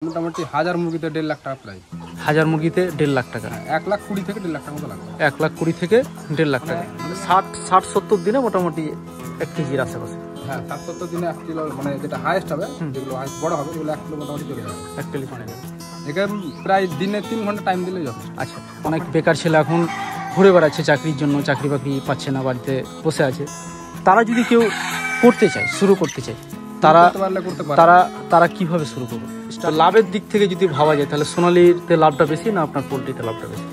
মোটামুটি 1000 মুরগিতে 1.5 লাখ টাকা প্রায়। 1000 মুরগিতে 1.5 লাখ টাকা। 1,20,000 থেকে 1.5 লাখ টাকা মতো লাগবে। 1,20,000 থেকে 1.5 লাখ টাকা। 60-70 দিনে মোটামুটি 1 কেজির আশেপাশে। হ্যাঁ, 60-70 দিনে 1 কিলো, মানে যেটা হাইয়েস্ট হবে, যেগুলো হাইয়েস্ট বড় হবে সেগুলো 1 কিলো মোটামুটি চলে যাবে। 1 কিলো চলে যাবে। এখানে প্রায় দিনে 3 ঘন্টা টাইম দিলে যথেষ্ট। আচ্ছা, অনেক বেকার ছেলে এখন ঘুরে বেড়াচ্ছে চাকরির জন্য, চাকরি বাকরি পাচ্ছে না, বাড়িতে বসে আছে। তারা যদি কেউ করতে চায়, শুরু করতে চায়, তারা কিভাবে শুরু করবে? লাভের দিক থেকে যদি ভাবা যায় তাহলে সোনালীতে লাভটা বেশি না আপনার পোলট্রিতে লাভটা বেশি?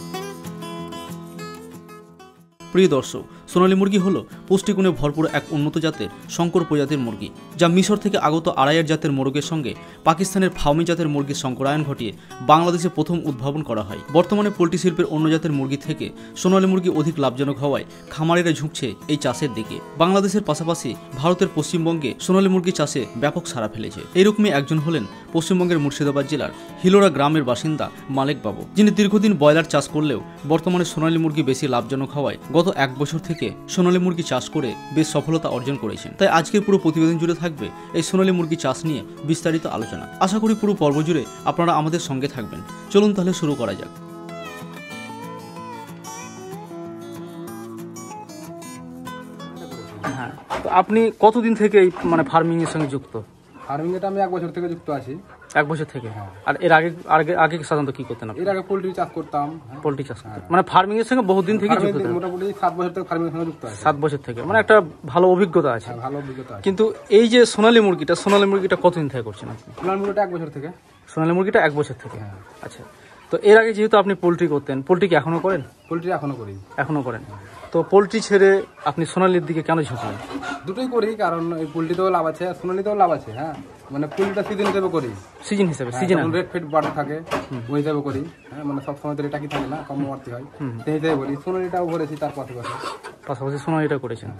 প্রিয় দর্শক, সোনালী মুরগি হলো পুষ্টিগুণে ভরপুর এক উন্নত জাতের শঙ্কর প্রজাতির মুরগি, যা মিশর থেকে আগত আড়াইয়ার জাতের মোরগের সঙ্গে পাকিস্তানের ফাউমি জাতের মুরগির সংকরায়ন ঘটিয়ে বাংলাদেশে প্রথম উদ্ভাবন করা হয়। বর্তমানে পোলট্রি শিল্পের অন্য জাতের মুরগি থেকে সোনালী মুরগি অধিক লাভজনক হওয়ায় খামারিরা ঝুঁকছে এই চাষের দিকে। বাংলাদেশের পাশাপাশি ভারতের পশ্চিমবঙ্গে সোনালী মুরগি চাষে ব্যাপক সাড়া ফেলেছে। এইরকমই একজন হলেন পশ্চিমবঙ্গের মুর্শিদাবাদ জেলার হিলোরা গ্রামের বাসিন্দা মালেক বাবু, যিনি দীর্ঘদিন ব্রয়লার চাষ করলেও বর্তমানে সোনালী মুরগি বেশি লাভজনক হওয়ায় গত 1 বছর থেকে সোনালী মুরগি চাষ করে বেশ সফলতা অর্জন করেছেন। তাই আজকের পুরো প্রতিবেদন জুড়ে থাকবে এই সোনালী মুরগি চাষ নিয়ে বিস্তারিত আলোচনা। আশা করি পুরো পর্ব জুড়ে আপনারা আমাদের সঙ্গে থাকবেন। চলুন তাহলে শুরু করা যাক। হ্যাঁ, তো আপনি কতদিন থেকে এই মানে ফার্মিং এর সঙ্গে যুক্ত? ফার্মিং এটা আমি 1 বছর থেকে যুক্ত আছি। 1 বছর থেকে? হ্যাঁ। আর এর আগে সাধারণত কি করতেন আপনি? এর আগে পোলট্রি চাষ করতাম। পোলট্রি চাষ মানে ফার্মিং এর সঙ্গে বহুদিন থেকে যুক্ত? মোটামুটি 7 বছর থেকে ফার্মিং এর সঙ্গে যুক্ত আছি। 7 বছর থেকে, মানে একটা ভালো অভিজ্ঞতা আছে। হ্যাঁ, ভালো অভিজ্ঞতা আছে। কিন্তু এই যে সোনালী মুরগিটা কতদিন থেকে করছেন আপনি? সোনালী মুরগিটা 1 বছর থেকে। সোনালী মুরগিটা 1 বছর থেকে? হ্যাঁ। আচ্ছা, তো এর আগে যেহেতু আপনি পোলট্রি করতেন, পোলট্রি কি এখনো করেন? পোলট্রি এখনো করি। এখনো করেন? তো পোলট্রি ছেড়ে আপনি সোনালীর দিকে কেন ঝুঁকলেন? দুটোই করি, কারণ এই পোলট্রিতেও লাভ আছে আর সোনালীতেও লাভ আছে। হ্যাঁ, মানে পোলট্রিটা সিজন হিসেবে করি। সিজন হিসেবে? রেট ফেট বাড়তে থাকে ওই হিসাবে করি। হ্যাঁ, মানে সবসময় তো রেটা কি থাকে না, কম বাড়তি হয়, সেই হিসাবে করি। সোনালীটাও ভরেছি তার পাশাপাশি সোনালীটা করেছেন।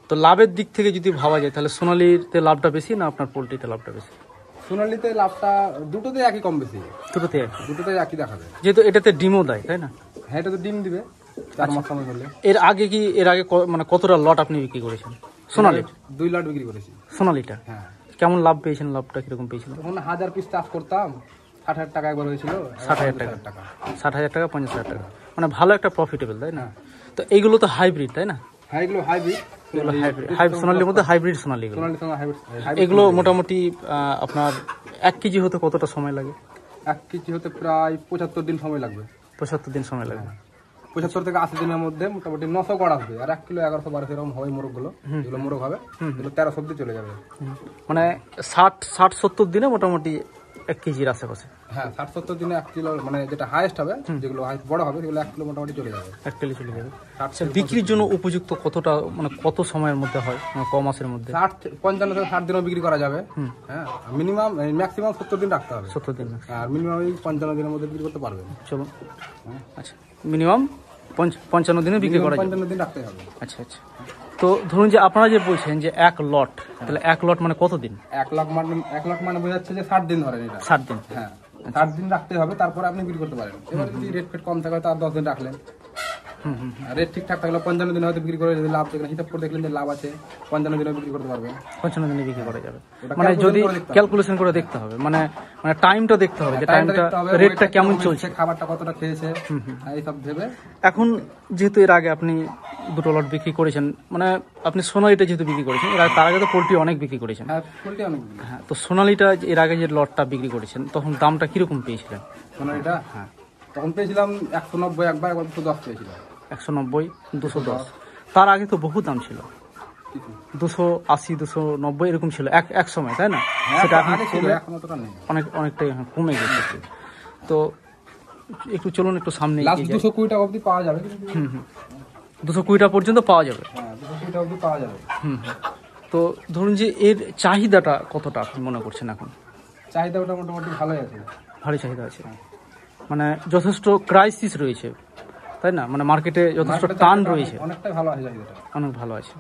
তো লাভের দিক থেকে যদি ভাবা যায় তাহলে সোনালীতে লাভটা বেশি না আপনার পোলট্রিতে লাভটা বেশি? সোনালীতে লাভটা দুটোতে একই, কম বেশি দুটোতে একই দেখাবে, যেহেতু এটাতে ডিমও দেয়, তাই না? হ্যাঁ, এটা তো ডিম দিবে 4 মাস সময় হলে। এর আগে মানে কতটা লট আপনি বিক্রি করেছেন সোনালী? 2 লট বিক্রি করেছি সোনালীটা। হ্যাঁ। কেমন লাভ পেয়েছেন? লাভটা কিরকম পেয়েছিলেন? তখন 1000 পিস চাষ করতাম, 60,000 টাকা একবার হয়েছিল। 60,000 টাকা? 60,000 টাকা, 50,000 টাকা, মানে ভালো একটা প্রফিটেবল, তাই না? তো এইগুলো তো হাইব্রিড, তাই না? হ্যাঁ, এগুলো হাইব্রিড সোনালীর মধ্যে হাইব্রিড সোনালী। এগুলো মোটামুটি আপনার 1 কেজি হতে কতটা সময় লাগে? 1 কেজি হতে প্রায় 75 দিন সময় লাগবে। 75 দিন সময় লাগে? 75 থেকে 80 দিনের মধ্যে মোটামুটি 900 গড় আসবে। আর 1 কিলো 1100-1200 এরকম হয় মোরগগুলো। যেগুলো মোরগ হবে এগুলো 1300 অব্দি চলে যাবে। মানে 60-70 দিনে মোটামুটি 1 কেজির আশেপাশে? হ্যাঁ, 60-70 দিনে 1 কিলো, মানে যেটা হাইয়েস্ট হবে, যেগুলো হাইয়েস্ট বড় হবে সেগুলো 1 কিলো মোটামুটি চলে যাবে। 1 কিলো চলে যাবে। আচ্ছা, বিক্রির জন্য উপযুক্ত কতটা, মানে কত সময়ের মধ্যে হয়, ক মাসের মধ্যে? 55 থেকে 60 দিনও বিক্রি করা যাবে। হ্যাঁ, মিনিমাম ম্যাক্সিমাম 70 দিন রাখতে হবে। 70 দিন? আর মিনিমাম 55 দিনের মধ্যে বিক্রি করতে পারবেন। চলুন। আচ্ছা, মিনিমাম 55 দিনে বিক্রি করা যাবে? 55 দিন রাখতে হবে। আচ্ছা আচ্ছা। তো ধরুন যে আপনারা যে বলছেন যে 1 লট, তাহলে 1 লট মানে কত দিন? 1 লাখ মানে বোঝাচ্ছে যে 60 দিন ধরেন এটা। 60 দিন? হ্যাঁ, 60 দিন রাখতে হবে, তারপরে আপনি বিক্রি করতে পারেন। এবার যদি রেট ফেট কম থাকে তার 10 দিন রাখলেন। রেট ঠিকঠাক থাকলে 55 দিন হয়তো বিক্রি করে, যদি লাভ দেখলেন, হিসাব করে দেখলেন যে লাভ আছে, 55 দিনে বিক্রি করতে পারবেন। 55 দিনে বিক্রি করা যাবে, মানে যদি ক্যালকুলেশন করে দেখতে হবে, মানে টাইমটা দেখতে হবে যে টাইমটা, রেটটা কেমন চলছে, খাবারটা কতটা খেয়েছে, এই সব ভেবে। এখন যেহেতু এর আগে আপনি 2টো লট বিক্রি করেছেন, মানে আপনি সোনালীটা যেহেতু বিক্রি করেছেন, তার আগে তো পোলট্রি অনেক বিক্রি করেছেন। হ্যাঁ, পোলট্রি অনেক। হ্যাঁ, তো সোনালীটা এর আগে যে লটটা বিক্রি করেছেন তখন দামটা কিরকম পেয়েছিলেন? সোনালীটা? হ্যাঁ, তখন পেয়েছিলাম 190, একবার 210 পেয়েছিলাম। 190, 210। তার আগে তো বহু দাম ছিল, 280, 290 এরকম ছিল এক সময়, তাই না? সেটা অনেকটাই কমে গেছে। তো একটু চলুন একটু সামনে। 220 টাকা অবধি পাওয়া যাবে। 220 টাকা পর্যন্ত পাওয়া যাবে? হ্যাঁ, 220 টাকা অবধি পাওয়া যাবে। তো ধরুন যে এর চাহিদাটা কতটা আপনি মনে করছেন এখন? চাহিদাটা মোটামুটি ভালোই আছে। ভালো চাহিদা আছে, মানে যথেষ্ট ক্রাইসিস রয়েছে, তাই না? মানে মার্কেটে যথেষ্ট টান রয়েছে। অনেকটাই ভালো আছে চাহিদাটা, অনেক ভালো আছে।